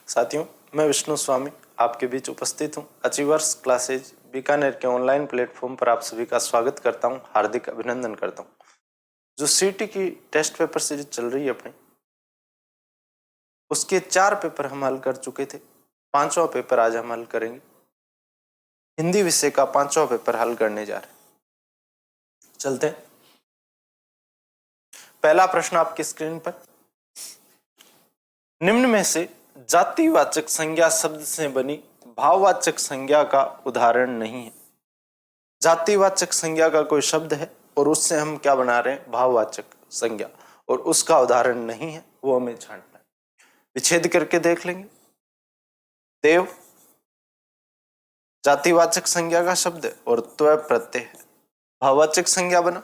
साथियों, मैं विष्णु स्वामी आपके बीच उपस्थित हूँ। अचीवर्स क्लासेज बीकानेर के ऑनलाइन प्लेटफॉर्म पर आप सभी का स्वागत करता हूँ, हार्दिक अभिनंदन करता हूँ। जो सीटी की टेस्ट पेपर सीरीज चल रही है अपनी, उसके 4 पेपर हम हल कर चुके थे। 5वां पेपर आज हम हल करेंगे। हिंदी विषय का 5वां पेपर हल करने जा रहे हैं। चलते हैं। पहला प्रश्न आपकी स्क्रीन पर। निम्न में से जातिवाचक संज्ञा शब्द से बनी भाववाचक संज्ञा का उदाहरण नहीं है। जातिवाचक संज्ञा का कोई शब्द है और उससे हम क्या बना रहे हैं? भाववाचक संज्ञा, और उसका उदाहरण नहीं है, वो हमें छांटना है। विच्छेद करके देख लेंगे। देव जातिवाचक संज्ञा का शब्द है और त्व प्रत्यय है, भाववाचक संज्ञा बना।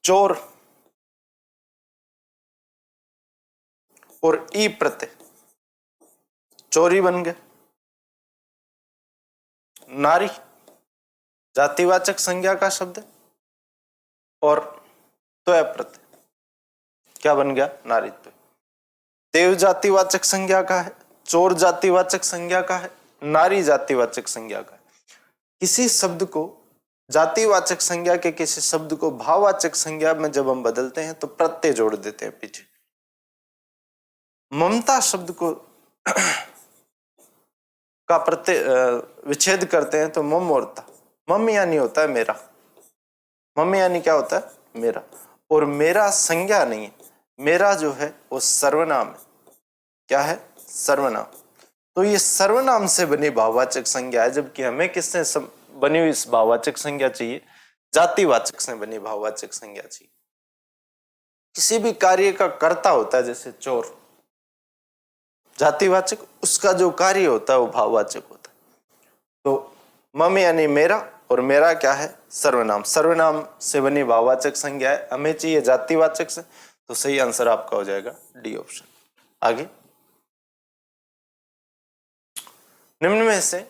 चोर और ई प्रत्यय, चोरी बन गया। नारी जातिवाचक संज्ञा का शब्द है और त्व प्रत्यय क्या बन गया? नारीत्व। देव जातिवाचक संज्ञा का है, चोर जातिवाचक संज्ञा का है, नारी जातिवाचक संज्ञा का है। किसी शब्द को जातिवाचक संज्ञा के किसी शब्द को भाववाचक संज्ञा में जब हम बदलते हैं तो प्रत्यय जोड़ देते हैं पीछे। ममता शब्द को का प्रत्यय विच्छेद करते हैं तो मम होता, मम यानी होता है मेरा। मम यानी क्या होता है? मेरा। और मेरा संज्ञा नहीं है, मेरा जो है वो सर्वनाम है। क्या है? सर्वनाम। तो ये सर्वनाम से बनी भाववाचक संज्ञा है, जबकि हमें किससे बनी हुई इस भाववाचक संज्ञा चाहिए? जातिवाचक से बनी भाववाचक संज्ञा चाहिए। किसी भी कार्य का कर्ता होता है, जैसे चोर जातिवाचक, उसका जो कार्य होता है वो भाववाचक होता है। तो मम यानी मेरा, और मेरा क्या है? सर्वनाम। सर्वनाम से बनी भाववाचक संज्ञा है, हमें चाहिए जातिवाचक से, तो सही आंसर आपका हो जाएगा डी ऑप्शन। आगे, निम्न में से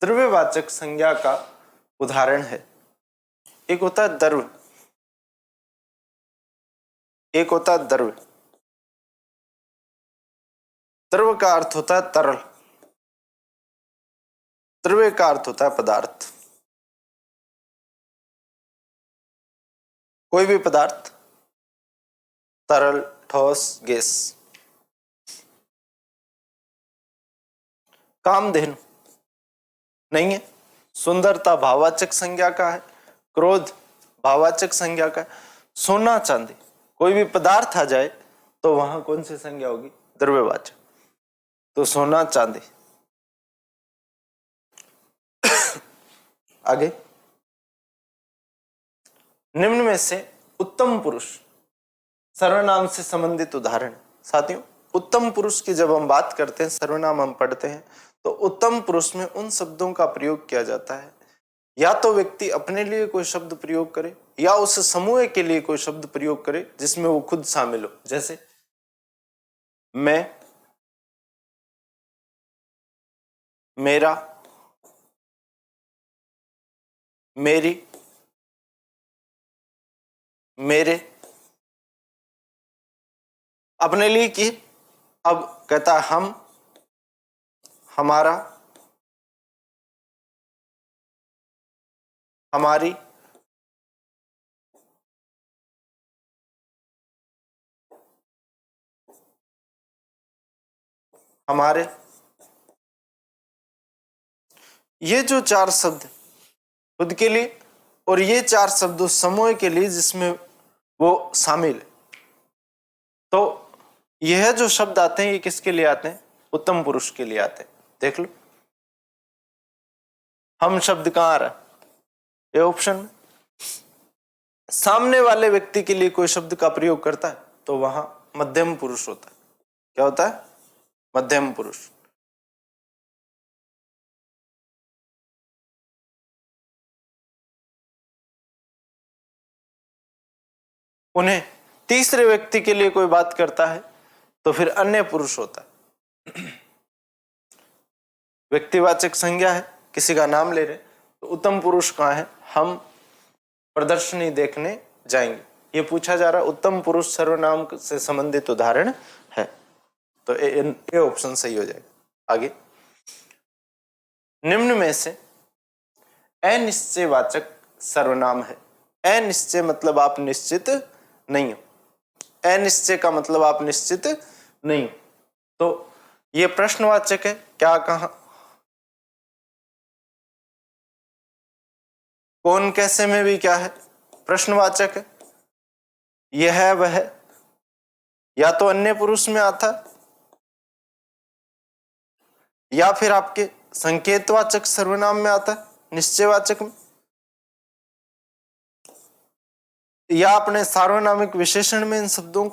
द्रव्यवाचक संज्ञा का उदाहरण है। एक होता है द्रव्य, एक होता है द्रव्य। द्रव्य का अर्थ होता है तरल, द्रव्य का अर्थ होता है पदार्थ। कोई भी पदार्थ, तरल, ठोस, गैस। कामधेनु नहीं है। सुंदरता भाववाचक संज्ञा का है, क्रोध भाववाचक संज्ञा का है। सोना चांदी, कोई भी पदार्थ आ जाए तो वहां कौन सी संज्ञा होगी? द्रव्यवाचक। तो सोना चांदी। आगे, निम्न में से उत्तम पुरुष सर्वनाम से संबंधित उदाहरण। साथियों, उत्तम पुरुष की जब हम बात करते हैं, सर्वनाम हम पढ़ते हैं, तो उत्तम पुरुष में उन शब्दों का प्रयोग किया जाता है, या तो व्यक्ति अपने लिए कोई शब्द प्रयोग करे या उस समूह के लिए कोई शब्द प्रयोग करे जिसमें वो खुद शामिल हो। जैसे मैं, मेरा, मेरी, मेरे। अपने लिए की, अब कहता है हम, हमारा, हमारी, हमारे। ये जो 4 शब्द खुद के लिए, और ये 4 शब्द उस समूह के लिए जिसमें वो शामिल है। तो यह जो शब्द आते हैं, ये किसके लिए आते हैं? उत्तम पुरुष के लिए आते हैं। देख लो, हम शब्द कहाँ आ रहा है? ये ऑप्शन में। सामने वाले व्यक्ति के लिए कोई शब्द का प्रयोग करता है तो वहां मध्यम पुरुष होता है। क्या होता है? मध्यम पुरुष। उन्हें तीसरे व्यक्ति के लिए कोई बात करता है तो फिर अन्य पुरुष होता है। व्यक्तिवाचक संज्ञा है, किसी का नाम ले रहे तो उत्तम पुरुष कहाँ है? हम प्रदर्शनी देखने जाएंगे। ये पूछा जा रहा है, उत्तम पुरुष सर्वनाम से संबंधित उदाहरण है। तो ए ऑप्शन सही हो जाएगा। आगे, निम्न में से अनिश्चयवाचक सर्वनाम है। अनिश्चय मतलब आप निश्चित नहीं हो, अनिश्चय का मतलब आप निश्चित नहीं हो। तो ये प्रश्नवाचक है, क्या कहा, कौन कैसे में भी क्या है, प्रश्नवाचक है। यह है वह या तो अन्य पुरुष में आता है या फिर आपके संकेतवाचक सर्वनाम में आता है, निश्चयवाचक में, या अपने सार्वनामिक विशेषण में इन शब्दों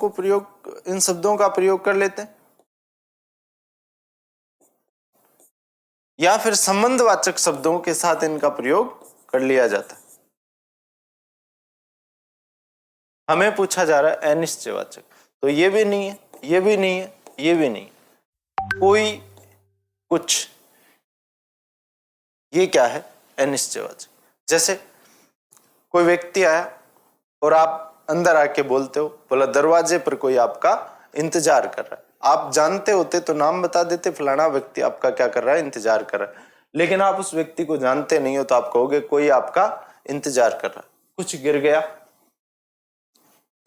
का प्रयोग कर लेते हैं, या फिर संबंधवाचक शब्दों के साथ इनका प्रयोग कर लिया जाता है। हमें पूछा जा रहा है अनिश्चयवाचक, तो ये भी नहीं है, ये भी नहीं है, ये भी नहीं है, कोई कुछ, ये क्या है, अनिश्चयवाचक। जैसे कोई व्यक्ति आया और आप अंदर आके बोलते हो, बोला दरवाजे पर कोई आपका इंतजार कर रहा है। आप जानते होते तो नाम बता देते, फलाना व्यक्ति आपका क्या कर रहा है, इंतजार कर रहा है। लेकिन आप उस व्यक्ति को जानते नहीं हो तो आप कहोगे कोई आपका इंतजार कर रहा है, कुछ गिर गया।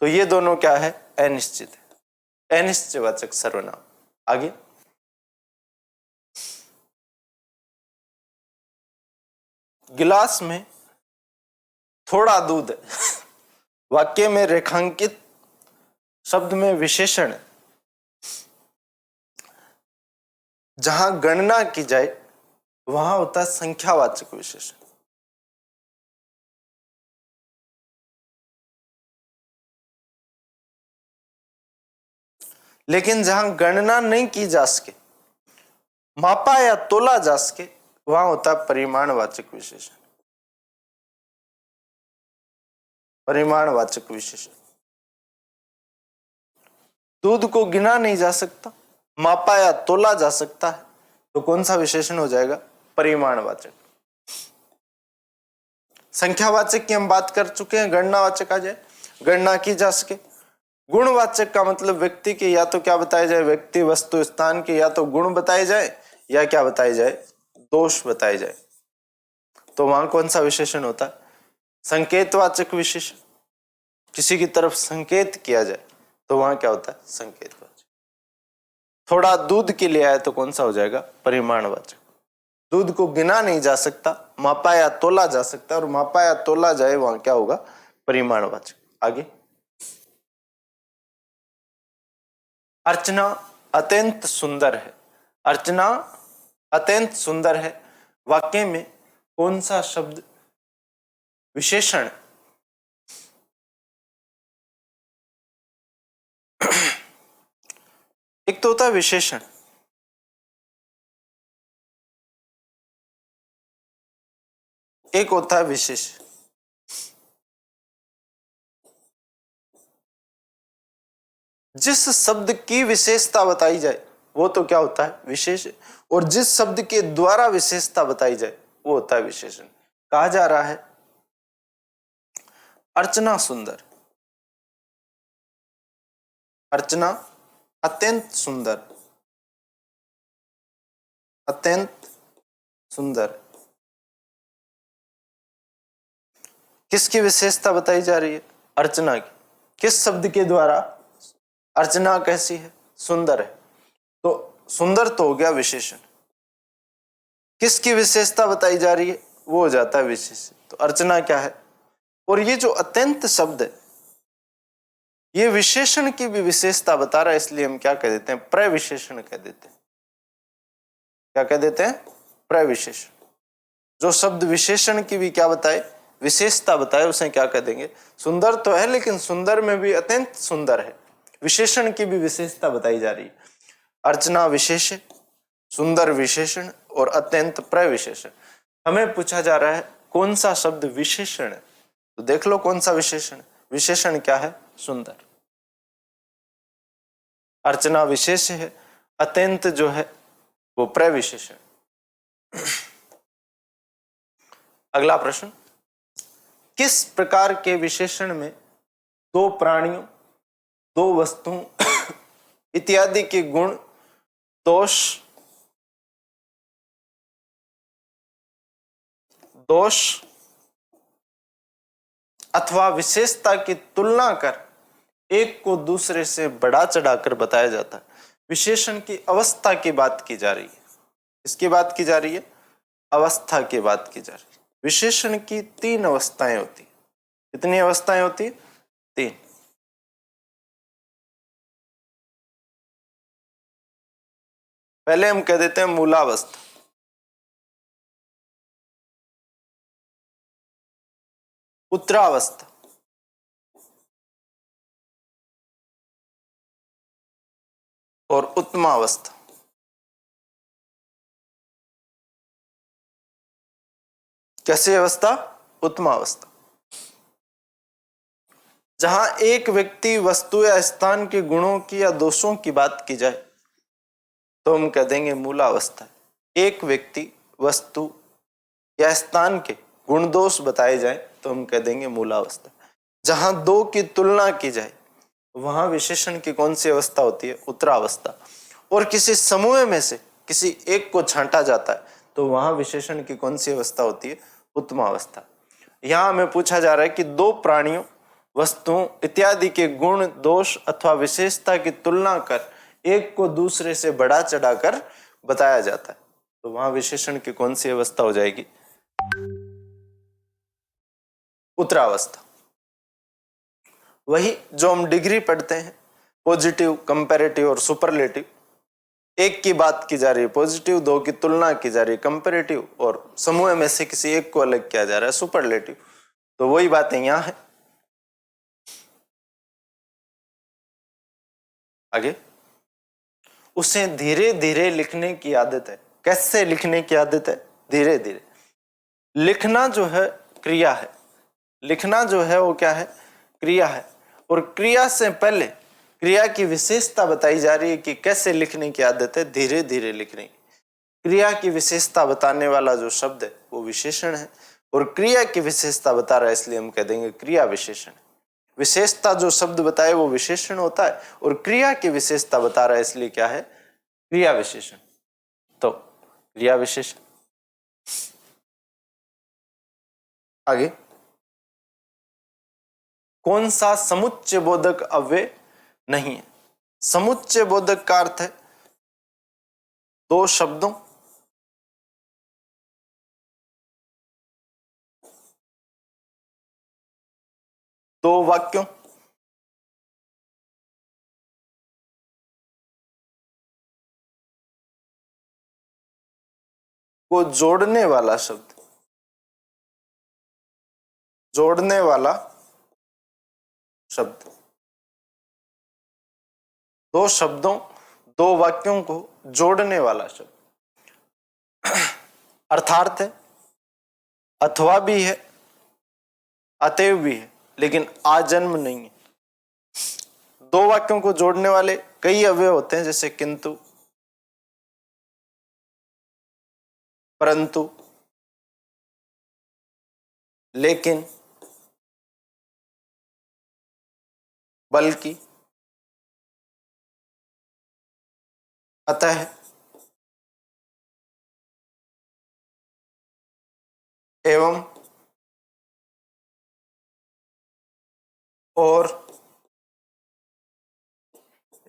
तो ये दोनों क्या है, अनिश्चित है, अनिश्चयवाचक सर्वनाम। आगे, गिलास में थोड़ा दूध है, वाक्य में रेखांकित शब्द में विशेषण है। जहां गणना की जाए वहां होता है संख्यावाचक विशेषण। लेकिन जहां गणना नहीं की जा सके, मापा या तोला जा सके, वहां होता है परिमाणवाचक विशेषण। परिमाणवाचक विशेषण, दूध को गिना नहीं जा सकता, मापा या तोला जा सकता है, तो कौन सा विशेषण हो जाएगा, परिमाणवाचक। संख्यावाचक की हम बात कर चुके हैं, गणनावाचक आ जाए, गणना की जा सके। गुणवाचक का मतलब व्यक्ति के या तो क्या बताया जाए, व्यक्ति वस्तु स्थान के या तो गुण बताए जाए या क्या बताए जाए, दोष बताए जाए। तो वहां कौन सा विशेषण होता है, संकेतवाचक विशेषण। किसी की तरफ संकेत किया जाए तो वहां क्या होता है, संकेतवाचक। थोड़ा दूध के लिए आए तो कौन सा हो जाएगा, परिमाणवाचक। दूध को गिना नहीं जा सकता, मापा या तोला जा सकता है, और मापा या तोला जाए वहां क्या होगा, परिमाणवाचक। आगे, अर्चना अत्यंत सुंदर है। अर्चना अत्यंत सुंदर है, वाक्य में कौन सा शब्द विशेषण, एक तो होता है विशेषण, एक होता है विशेष। जिस शब्द की विशेषता बताई जाए वो तो क्या होता है, विशेष। और जिस शब्द के द्वारा विशेषता बताई जाए वो होता है विशेषण। कहा जा रहा है अर्चना सुंदर, अर्चना अत्यंत सुंदर, अत्यंत सुंदर। किसकी विशेषता बताई जा रही है, अर्चना की। किस शब्द के द्वारा, अर्चना कैसी है, सुंदर है। तो सुंदर तो हो गया विशेषण, किसकी विशेषता बताई जा रही है वो हो जाता है विशेषण। तो अर्चना क्या है, और ये जो अत्यंत शब्द है ये विशेषण की भी विशेषता बता रहा है, इसलिए हम क्या कह देते हैं, प्रविशेषण कह देते हैं। क्या कह देते हैं, प्रविशेषण। जो शब्द विशेषण की भी क्या बताए, विशेषता बताए, उसे क्या कह देंगे, सुंदर तो है लेकिन सुंदर में भी अत्यंत सुंदर है, विशेषण की भी विशेषता बताई जा रही है। अर्चना विशेषण, सुंदर विशेषण और अत्यंत प्रविशेषण। हमें पूछा जा रहा है कौन सा शब्द विशेषण है, तो देख लो कौन सा विशेषण। विशेषण क्या है, सुंदर। अर्चना विशेष है, अत्यंत जो है वो प्रविशेषण। अगला प्रश्न, किस प्रकार के विशेषण में दो प्राणियों, दो वस्तुओं इत्यादि के गुण दोष, दोष अथवा विशेषता की तुलना कर एक को दूसरे से बढ़ा चढ़ाकर बताया जाता है। विशेषण की अवस्था की बात की जा रही है। इसकी बात की जा रही है, अवस्था की बात की जा रही है। विशेषण की 3 अवस्थाएं होती है। कितनी अवस्थाएं होती है? 3। पहले हम कह देते हैं मूलावस्था, उत्तरावस्था, और उत्तमावस्था। कैसी अवस्था? उत्तमावस्था। जहां एक व्यक्ति, वस्तु या स्थान के गुणों की या दोषों की बात की जाए तो हम कह देंगे मूलावस्था। एक व्यक्ति, वस्तु या स्थान के गुण दोष बताए जाए तो हम कह देंगे मूलावस्था। जहां 2 की तुलना की जाए वहां विशेषण की कौन सी अवस्था होती है? उत्तरावस्था। और किसी समूह में से किसी एक को छांटा जाता है तो वहां विशेषण की कौन सी अवस्था होती है? उत्तमावस्था। यहां हमें पूछा जा रहा है कि 2 प्राणियों, वस्तुओं इत्यादि के गुण, दोष अथवा विशेषता की तुलना कर एक को दूसरे से बढ़ा चढ़ाकर बताया जाता है, तो वहां विशेषण की कौन सी अवस्था हो जाएगी? उत्तरावस्था। वही जो हम डिग्री पढ़ते हैं, पॉजिटिव, कंपैरेटिव और सुपरलेटिव। एक की बात की जा रही है पॉजिटिव, 2 की तुलना की जा रही है कंपैरेटिव, और समूह में से किसी एक को अलग किया जा रहा है सुपरलेटिव। तो वही बातें यहां है। आगे, उसे धीरे धीरे लिखने की आदत है। कैसे लिखने की आदत है? धीरे धीरे। लिखना जो है क्रिया है, लिखना जो है वो क्या है? क्रिया है। और क्रिया से पहले क्रिया की विशेषता बताई जा रही है कि कैसे लिखने की आदत है? धीरे धीरे लिखने की। क्रिया की विशेषता बताने वाला जो शब्द है वो विशेषण है, और क्रिया की विशेषता बता रहा है इसलिए हम कह देंगे क्रिया विशेषण। विशेषता जो शब्द बताए वो विशेषण होता है, और क्रिया की विशेषता बता रहा है इसलिए क्या है? क्रिया विशेषण। तो क्रिया विशेषण। आगे, कौन सा समुच्चय बोधक अव्यय नहीं है? समुच्चय बोधक का अर्थ है 2 शब्दों, दो वाक्यों, को जोड़ने वाला शब्द, जोड़ने वाला शब्द। 2 शब्दों, 2 वाक्यों को जोड़ने वाला शब्द। अर्थार्थ है, अथवा भी है, अतएव भी है, लेकिन आजन्म नहीं है। 2 वाक्यों को जोड़ने वाले कई अव्यय होते हैं, जैसे किंतु, परंतु, लेकिन, बल्कि, अतः, एवं, और,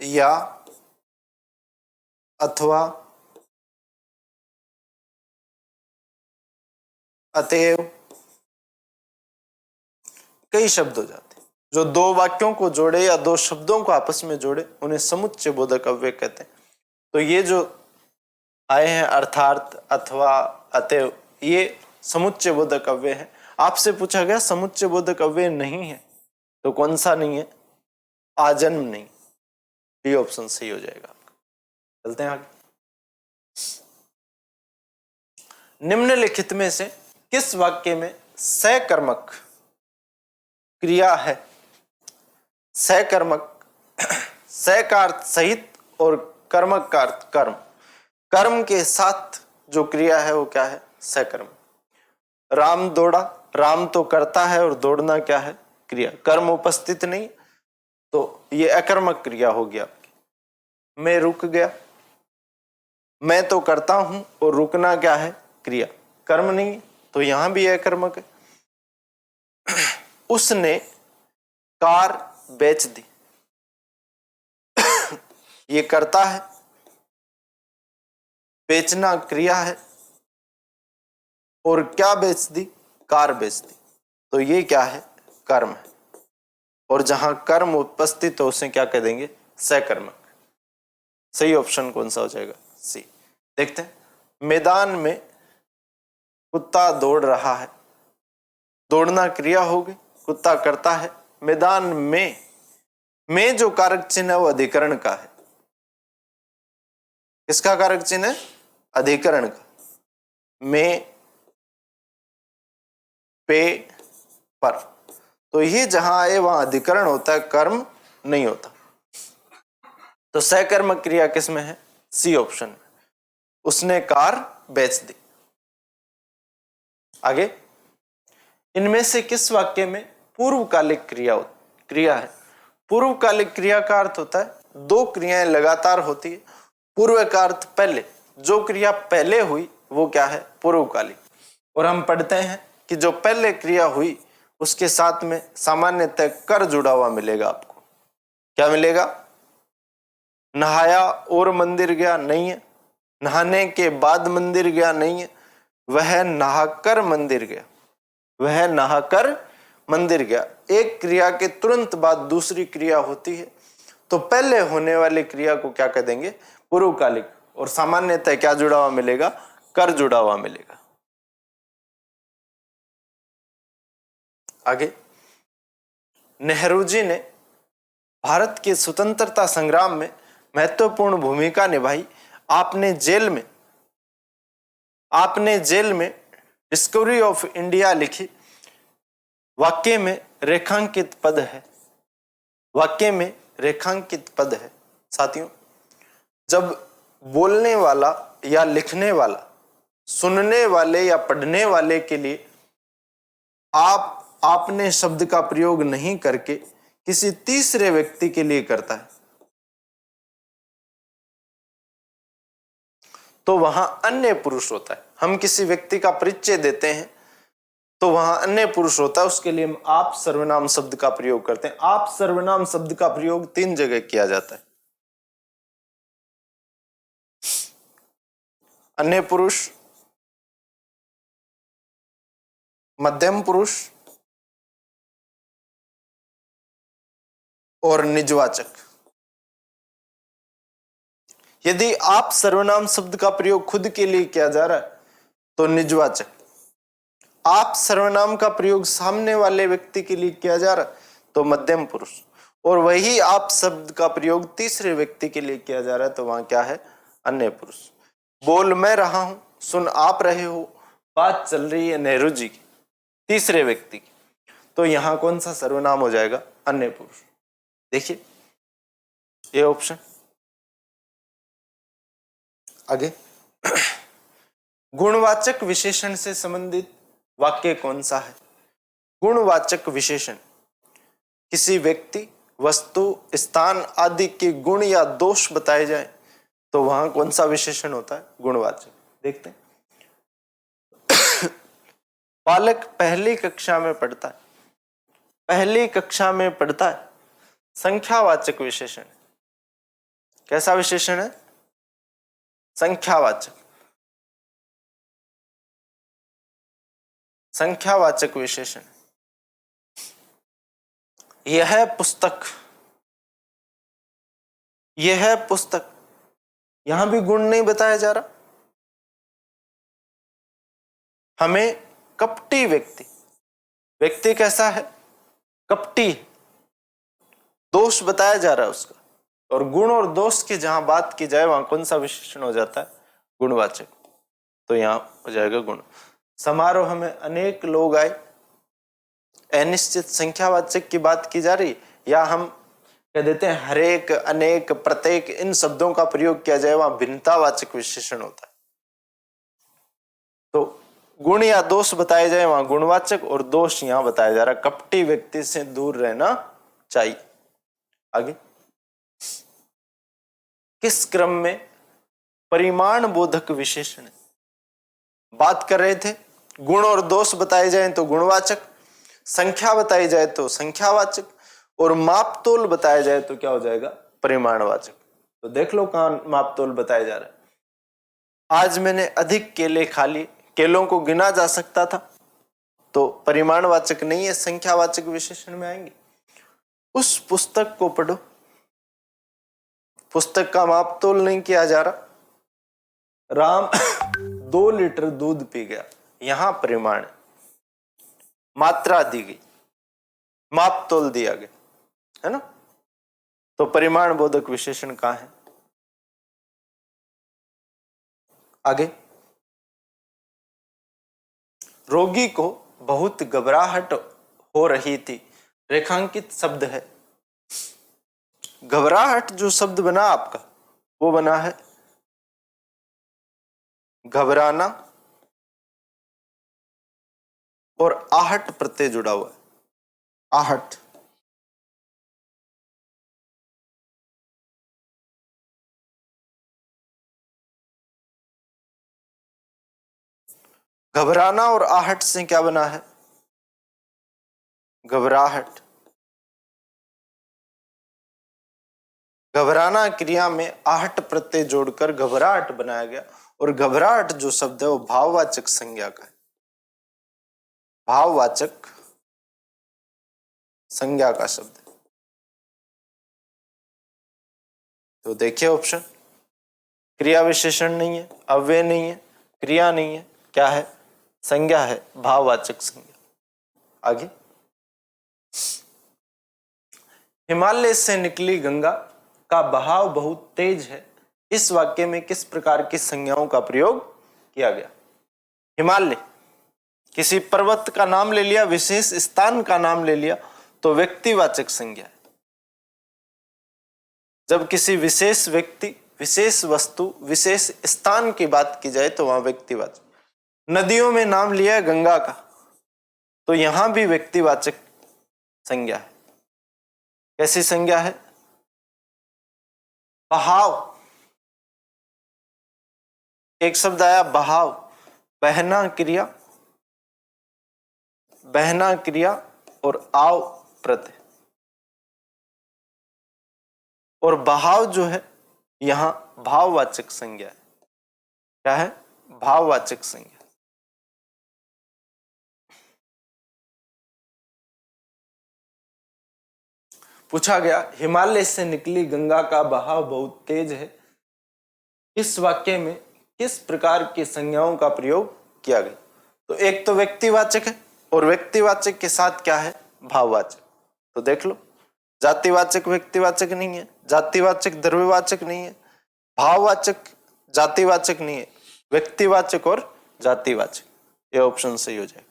या, अथवा, अतएव, कई शब्द हो जाते हैं। जो 2 वाक्यों को जोड़े या 2 शब्दों को आपस में जोड़े उन्हें समुच्चय बोधक अव्यय कहते हैं। तो ये जो आए हैं अर्थार्थ, अथवा, अतएव, ये समुच्चय बोधक अव्यय है। आपसे पूछा गया समुच्चय बोधक अव्यय नहीं है, तो कौन सा नहीं है? आजन्म नहीं। डी ऑप्शन सही हो जाएगा आपका। चलते हैं आगे। निम्नलिखित में से किस वाक्य में सकर्मक क्रिया है? सकर्मक, स का अर्थ सहित और कर्मक का अर्थ कर्म। कर्म के साथ जो क्रिया है वो क्या है? सकर्म। राम दौड़ा, राम तो करता है और दौड़ना क्या है? क्रिया। कर्म उपस्थित नहीं तो ये अकर्मक क्रिया होगी आपकी। मैं रुक गया, मैं तो करता हूं और रुकना क्या है? क्रिया। कर्म नहीं है तो यहां भी अकर्मक है। उसने कार बेच दी, ये करता है, बेचना क्रिया है, और क्या बेच दी? कार बेच दी, तो ये क्या है? कर्म है। और जहां कर्म उपस्थित हो उसे क्या कह देंगे? सकर्मक। सही ऑप्शन कौन सा हो जाएगा? सी। देखते हैं, मैदान में कुत्ता दौड़ रहा है, दौड़ना क्रिया होगी, कुत्ता करता है। मैदान में जो कारक चिन्ह है वो अधिकरण का है। किसका कारक चिन्ह है? अधिकरण का। में, पे, पर, तो ये जहां आए वहां अधिकरण होता है, कर्म नहीं होता। तो सकर्मक क्रिया किसमें है? सी ऑप्शन में। उसने कार बेच दी। आगे, इनमें से किस वाक्य में पूर्वकालिक क्रिया है? पूर्वकालिक क्रिया का अर्थ होता है दो क्रियाएं लगातार होती है। पूर्व का अर्थ पहले, जो क्रिया पहले हुई वो क्या है? पूर्वकालिक। और हम पढ़ते हैं कि जो पहले क्रिया हुई उसके साथ में सामान्यतः कर जुड़ा हुआ मिलेगा आपको। क्या मिलेगा? नहाया और मंदिर गया नहीं है, नहाने के बाद मंदिर गया नहीं है, वह नहाकर मंदिर गया, वह नहाकर मंदिर गया। एक क्रिया के तुरंत बाद दूसरी क्रिया होती है तो पहले होने वाली क्रिया को क्या कह देंगे? पूर्वकालिक। और सामान्यतः क्या जुड़ा हुआ मिलेगा? कर जुड़ा हुआ मिलेगा। आगे, नेहरू जी ने भारत के स्वतंत्रता संग्राम में महत्वपूर्ण भूमिका निभाई। आपने जेल में डिस्कवरी ऑफ इंडिया लिखी। वाक्य में रेखांकित पद है, वाक्य में रेखांकित पद है। साथियों, जब बोलने वाला या लिखने वाला सुनने वाले या पढ़ने वाले के लिए आपने शब्द का प्रयोग नहीं करके किसी तीसरे व्यक्ति के लिए करता है तो वहां अन्य पुरुष होता है। हम किसी व्यक्ति का परिचय देते हैं तो वहां अन्य पुरुष होता है, उसके लिए हम आप सर्वनाम शब्द का प्रयोग करते हैं। आप सर्वनाम शब्द का प्रयोग 3 जगह किया जाता है। अन्य पुरुष, मध्यम पुरुष और निजवाचक। यदि आप सर्वनाम शब्द का प्रयोग खुद के लिए किया जा रहा है तो निजवाचक, आप सर्वनाम का प्रयोग सामने वाले व्यक्ति के लिए किया जा रहा है तो मध्यम पुरुष, और वही आप शब्द का प्रयोग तीसरे व्यक्ति के लिए किया जा रहा है तो वहां क्या है? अन्य पुरुष। बोल मैं रहा हूं, सुन आप रहे हो, बात चल रही है नेहरू जी की, तीसरे व्यक्ति की, तो यहां कौन सा सर्वनाम हो जाएगा? अन्य पुरुष। देखिए ये ऑप्शन। आगे, गुणवाचक विशेषण से संबंधित वाक्य कौन सा है? गुणवाचक विशेषण किसी व्यक्ति, वस्तु, स्थान आदि के गुण या दोष बताए जाए तो वहां कौन सा विशेषण होता है? गुणवाचक। देखते हैं, बालक पहली कक्षा में पढ़ता है, पहली कक्षा में पढ़ता है, संख्यावाचक विशेषण। कैसा विशेषण है? संख्यावाचक। संख्यावाचक विशेषण। यह पुस्तक, यह पुस्तक, यहां भी गुण नहीं बताया जा रहा। हमें कपटी व्यक्ति, व्यक्ति कैसा है? कपटी, दोष बताया जा रहा है उसका, और गुण और दोष की जहां बात की जाए वहां कौन सा विशेषण हो जाता है? गुणवाचक। तो यहां हो जाएगा गुण। समारोह में अनेक लोग आए, अनिश्चित संख्यावाचक की बात की जा रही, या हम कह देते हैं हरेक, अनेक, प्रत्येक, इन शब्दों का प्रयोग किया जाए वहां भिन्नतावाचक विशेषण होता है। तो गुण या दोष बताए जाए वहां गुणवाचक, और दोष यहां बताया जा रहा है कपटी व्यक्ति से दूर रहना चाहिए। आगे, किस क्रम में परिमाण बोधक विशेषण है। बात कर रहे थे गुण और दोष बताए जाएं तो गुणवाचक, संख्या बताई जाए तो संख्यावाचक, और मापतोल बताया जाए तो क्या हो जाएगा, परिमाणवाचक। तो देख लो कहां मापतोल बताया जा रहा है। आज मैंने अधिक केले खा लिए, केलों को गिना जा सकता था, तो परिमाणवाचक नहीं है, संख्यावाचक विशेषण में आएंगे। उस पुस्तक को पढ़ो, पुस्तक का मापतोल नहीं किया जा रहा। राम 2 लीटर दूध पी गया, यहां परिमाण है, मात्रा दी गई, मापतोल दिया गया, है ना। तो परिमाण बोधक विशेषण कहां है। आगे, रोगी को बहुत घबराहट हो रही थी, रेखांकित शब्द है। घबराहट जो शब्द बना आपका, वो बना है घबराना और आहट प्रत्यय जुड़ा हुआ है, आहट। घबराना और आहट से क्या बना है, घबराहट। घबराना क्रिया में आहट प्रत्यय जोड़कर घबराहट बनाया गया, और घबराहट जो शब्द है वो भाववाचक संज्ञा का है, भाववाचक संज्ञा का शब्द है। तो देखिए ऑप्शन, क्रिया विशेषण नहीं है, अव्यय नहीं है, क्रिया नहीं है, क्या है, संज्ञा है, भाववाचक संज्ञा। आगे, हिमालय से निकली गंगा का बहाव बहुत तेज है, इस वाक्य में किस प्रकार की संज्ञाओं का प्रयोग किया गया। हिमालय, किसी पर्वत का नाम ले लिया, विशेष स्थान का नाम ले लिया, तो व्यक्तिवाचक संज्ञा है। जब किसी विशेष व्यक्ति, विशेष वस्तु, विशेष स्थान की बात की जाए तो वहां व्यक्तिवाचक। नदियों में नाम लिया गंगा का, तो यहां भी व्यक्तिवाचक संज्ञा है। कैसी संज्ञा है, बहाव। एक शब्द आया बहाव, बहना क्रिया, बहना क्रिया और आव प्रत्यय, और बहाव जो है यहां भाववाचक संज्ञा है। क्या है, भाववाचक संज्ञा। पूछा गया हिमालय से निकली गंगा का बहाव बहुत तेज है, इस वाक्य में किस प्रकार की संज्ञाओं का प्रयोग किया गया। तो एक तो व्यक्तिवाचक है, और व्यक्तिवाचक के साथ क्या है, भाववाचक। तो देख लो, जातिवाचक व्यक्तिवाचक नहीं है, जातिवाचक द्रव्यवाचक नहीं है, भाववाचक जातिवाचक नहीं है, व्यक्तिवाचक और जातिवाचक। ये ऑप्शन सही हो जाएगा।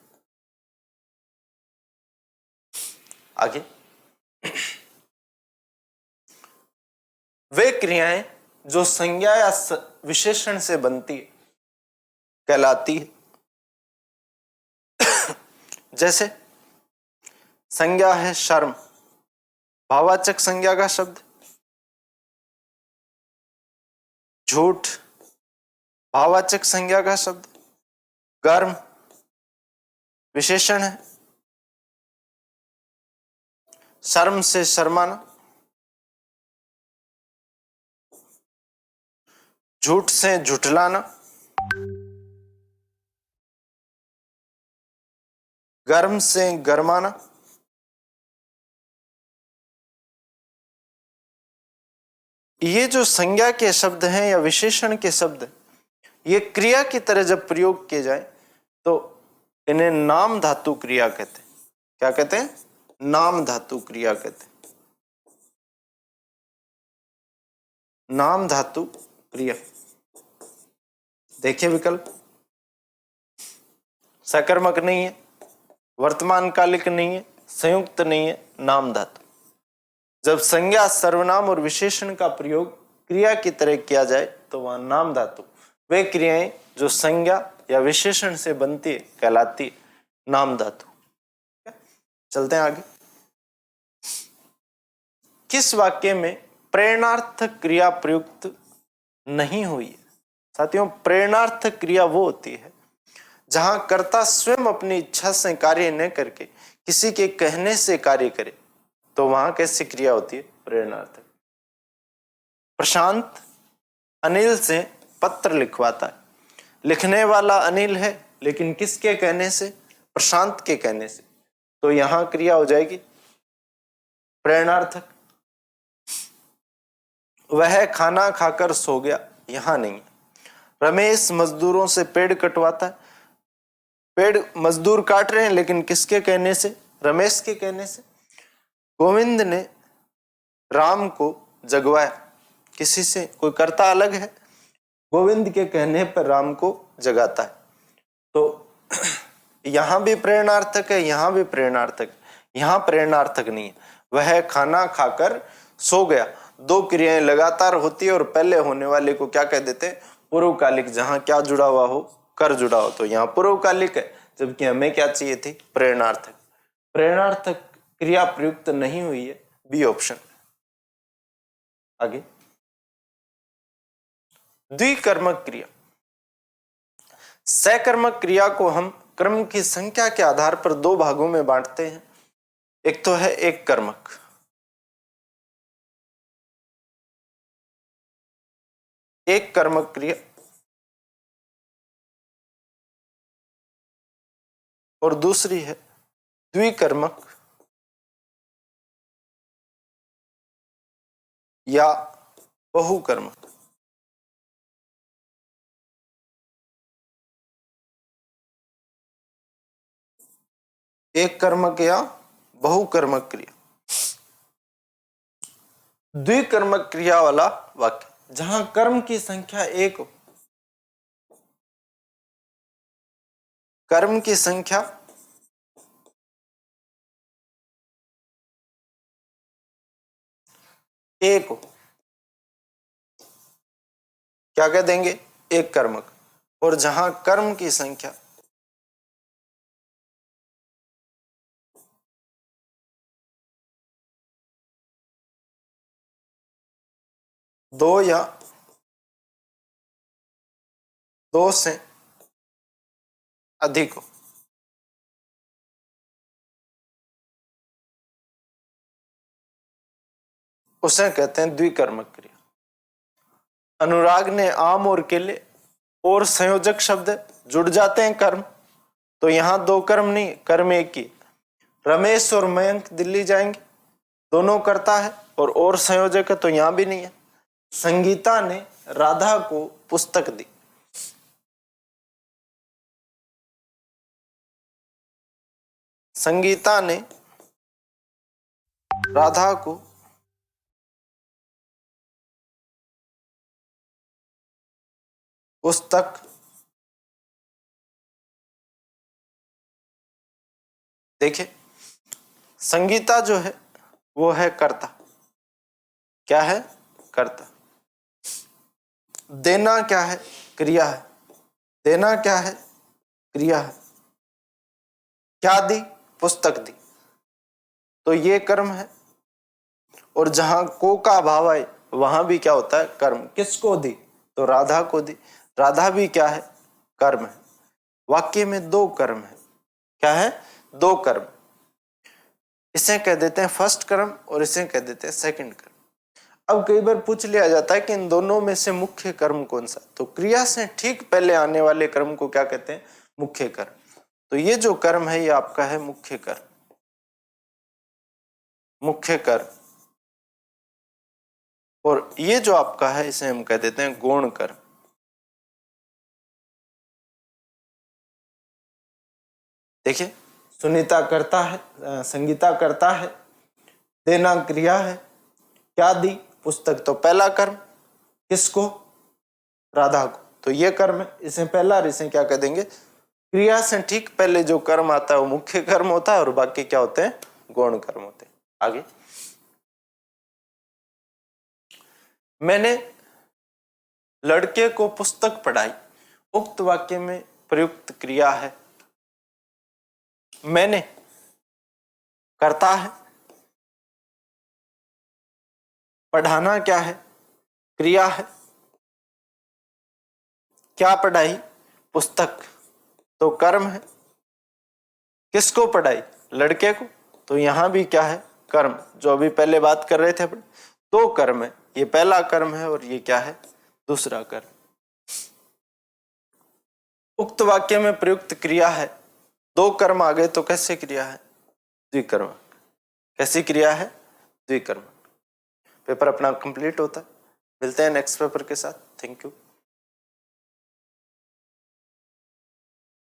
आगे, वे क्रियाएं जो संज्ञा या विशेषण से बनती है कहलाती है। जैसे संज्ञा है शर्म, भाववाचक संज्ञा का शब्द। झूठ, भाववाचक संज्ञा का शब्द। गर्म, विशेषण है। शर्म से शर्माना, झूठ से झुठलाना, गर्म से गरमाना। ये जो संज्ञा के शब्द हैं या विशेषण के शब्द, ये क्रिया की तरह जब प्रयोग किए जाए तो इन्हें नाम धातु क्रिया कहते हैं। क्या कहते हैं, नाम धातु क्रिया कहते हैं, नाम धातु क्रिया। देखिए विकल्प, सकर्मक नहीं है, वर्तमान कालिक नहीं है, संयुक्त नहीं है, नाम धातु। जब संज्ञा, सर्वनाम और विशेषण का प्रयोग क्रिया की तरह किया जाए तो वहां नाम धातु, वे क्रियाएं जो संज्ञा या विशेषण से बनती है कहलाती है नाम धातु। चलते हैं आगे। किस वाक्य में प्रेरणार्थक क्रिया प्रयुक्त नहीं हुई है। साथियों, प्रेरणार्थ क्रिया वो होती है जहां कर्ता स्वयं अपनी इच्छा से कार्य न करके किसी के कहने से कार्य करे, तो वहां कैसी क्रिया होती है? प्रेरणार्थ। प्रशांत अनिल से पत्र लिखवाता है, लिखने वाला अनिल है लेकिन किसके कहने से? प्रशांत के कहने से, तो यहां क्रिया हो जाएगी प्रेरणार्थक। वह खाना खाकर सो गया, यहां नहीं है। रमेश मजदूरों से पेड़ कटवाता है, पेड़ मजदूर काट रहे हैं लेकिन किसके कहने से? रमेश के कहने से। गोविंद ने राम को जगवाया, किसी से? कोई कर्ता अलग है, गोविंद के कहने पर राम को जगाता है, तो यहां भी प्रेरणार्थक है, यहां भी प्रेरणार्थक, यहां प्रेरणार्थक नहीं है। वह खाना खाकर सो गया, दो क्रियाएं लगातार होती है और पहले होने वाले को क्या कह देते हैं? पूर्वकालिक, जहां क्या जुड़ा हुआ हो? कर जुड़ा हो, तो यहाँ पूर्वकालिक है, जबकि हमें क्या चाहिए थी? प्रेरणार्थक। प्रेरणार्थक क्रिया प्रयुक्त नहीं हुई है, बी ऑप्शन। आगे, द्विकर्मक क्रिया। सकर्मक क्रिया को हम क्रम की संख्या के आधार पर दो भागों में बांटते हैं। एक तो है एक कर्मक, एक कर्मक क्रिया, और दूसरी है द्विकर्मक या बहुकर्मक। एक कर्मक या बहुकर्मक क्रिया। द्विकर्मक क्रिया वाला वाक्य जहां कर्म की संख्या एक हो, कर्म की संख्या एक हो, क्या कह देंगे? एक कर्मक। और जहां कर्म की संख्या दो या दो से अधिक हो, उसे कहते हैं द्विकर्मक क्रिया। अनुराग ने आम और केले और संयोजक शब्द जुड़ जाते हैं कर्म, तो यहां दो कर्म नहीं, कर्म एक ही। रमेश और मयंक दिल्ली जाएंगे, दोनों करता है और संयोजक है, तो यहां भी नहीं है। संगीता ने राधा को पुस्तक दी, संगीता ने राधा को पुस्तक देखिए, संगीता जो है वो है कर्ता, क्या है? कर्ता। देना क्या है? क्रिया है। देना क्या है? क्रिया है। क्या दी? पुस्तक दी, तो ये कर्म है। और जहां को का भाव आए वहां भी क्या होता है? कर्म। किसको दी? तो राधा को दी, राधा भी क्या है? कर्म है। वाक्य में दो कर्म है, क्या है? दो कर्म। इसे कह देते हैं फर्स्ट कर्म और इसे कह देते हैं सेकंड कर्म। अब कई बार पूछ लिया जाता है कि इन दोनों में से मुख्य कर्म कौन सा? तो क्रिया से ठीक पहले आने वाले कर्म को क्या कहते हैं? मुख्य कर्म। तो ये जो कर्म है ये आपका है मुख्य कर्म, मुख्य कर्म। और ये जो आपका है इसे हम कह देते हैं गौण कर्म। देखिए, सुनीता करता है, संगीता करता है, देना क्रिया है, क्या दी? पुस्तक, तो पहला कर्म। किसको? राधा को, तो ये कर्म है। इसे पहला और इसे क्या कह देंगे? क्रिया से ठीक पहले जो कर्म आता है वो मुख्य कर्म होता है और बाकी क्या होते हैं? गौण कर्म होते हैं। आगे, मैंने लड़के को पुस्तक पढ़ाई, उक्त वाक्य में प्रयुक्त क्रिया है मैंने, करता है। पढ़ाना क्या है? क्रिया है। क्या पढ़ाई? पुस्तक, तो कर्म है। किसको पढ़ाई? लड़के को, तो यहां भी क्या है? कर्म। जो अभी पहले बात कर रहे थे अपने, दो कर्म है, ये पहला कर्म है और ये क्या है? दूसरा कर्म। उक्त वाक्य में प्रयुक्त क्रिया है, दो कर्म आ गए तो कैसे क्रिया है? द्विकर्म। कैसी क्रिया है? द्विकर्म। पेपर अपना कंप्लीट होता है। मिलते हैं नेक्स्ट पेपर के साथ। Thank you.